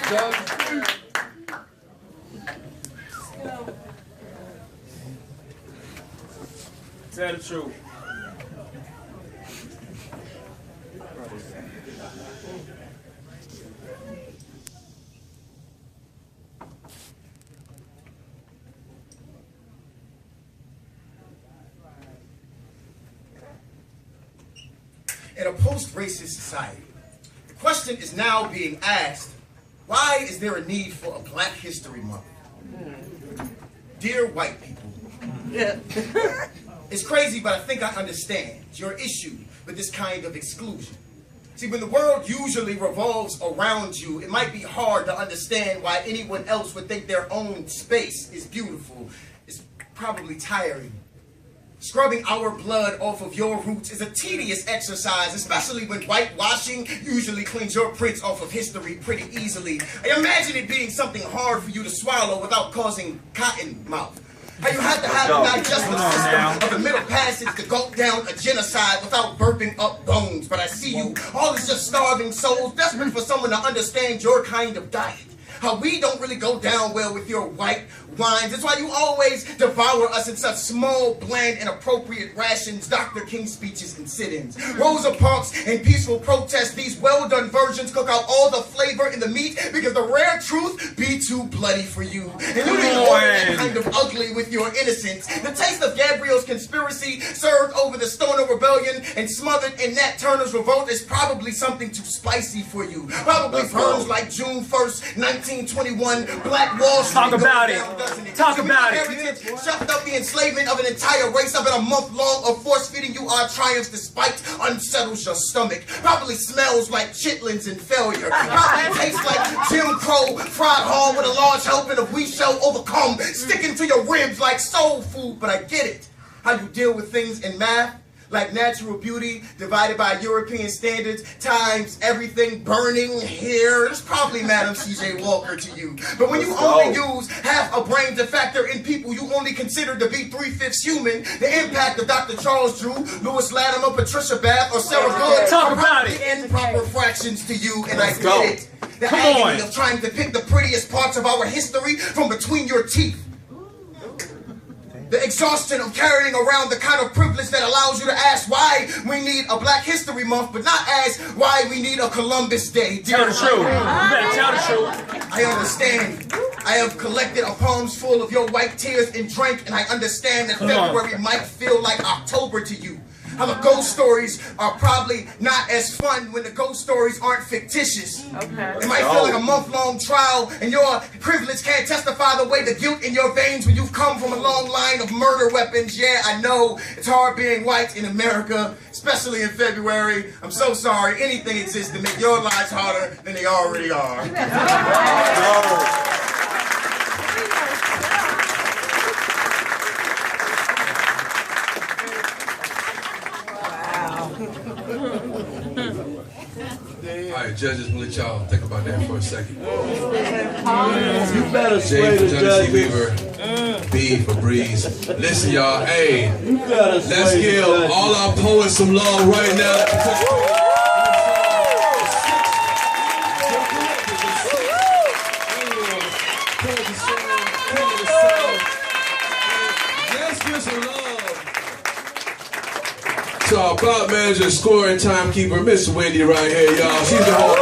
Tell the truth. In a post-racist society, the question is now being asked, why is there a need for a Black History Month? Dear white people, it's crazy, but I think I understand your issue with this kind of exclusion. See, when the world usually revolves around you, it might be hard to understand why anyone else would think their own space is beautiful. It's probably tiring. Scrubbing our blood off of your roots is a tedious exercise, especially when whitewashing usually cleans your prints off of history pretty easily. I imagine it being something hard for you to swallow without causing cotton mouth. How you have to have a digestive system of the Middle Passage to gulp down a genocide without burping up bones. But I see you, all is just starving souls, desperate for someone to understand your kind of diet. How we don't really go down well with your white wines. That's why you always devour us in such small, bland, and appropriate rations, Dr. King speeches and sit-ins. Rosa Parks and peaceful protests, these well-done versions cook out all the flavor in the meat because the rare truth be too bloody for you. And you didn't order that kind of ugly with your innocence. The taste of Gabriel's conspiracy served over the Stoner Rebellion and smothered in Nat Turner's revolt is probably something too spicy for you. Probably burns like June 1st, 1921, Black Wall Street. Talk about it. Talk about it. Shoved up the enslavement of an entire race of it a month long of force feeding you our triumphs despite unsettles your stomach. Probably smells like chitlins and failure. Probably tastes like Jim Crow fried hog with a large helping of we shall overcome, sticking to your ribs like soul food. But I get it. How you deal with things in math. Like natural beauty divided by European standards times everything burning here. It's probably Madam C.J. Walker to you. But when you only use half a brain to factor in people you only consider to be 3/5 human, the impact of Dr. Charles Drew, Lewis Latimer, Patricia Bath, or Sarah Good talk about it in proper fractions to you, and I get it. The agony of trying to pick the prettiest parts of our history from between your teeth. The exhaustion of carrying around the kind of privilege that allows you to ask why we need a Black History Month, but not ask why we need a Columbus Day. Tell the truth. You better tell the truth. I understand. I have collected a palms full of your white tears and drank, and I understand that February might feel like October to you. How the ghost stories are probably not as fun when the ghost stories aren't fictitious. It might feel like a month-long trial, and your privilege can't testify the way the guilt in your veins when you've come from a long line of murder weapons. Yeah, I know it's hard being white in America, especially in February. I'm so sorry. Anything exists to make your lives harder than they already are. Alright, judges, we'll let y'all think about that for a second. You better sway the Johnny C. judges. Weaver, B for Breeze. Listen, y'all, hey, let's give all our poets some love right now. Let's give some love to our block manager, scoring timekeeper, Miss Wendy right here, y'all. She's the whole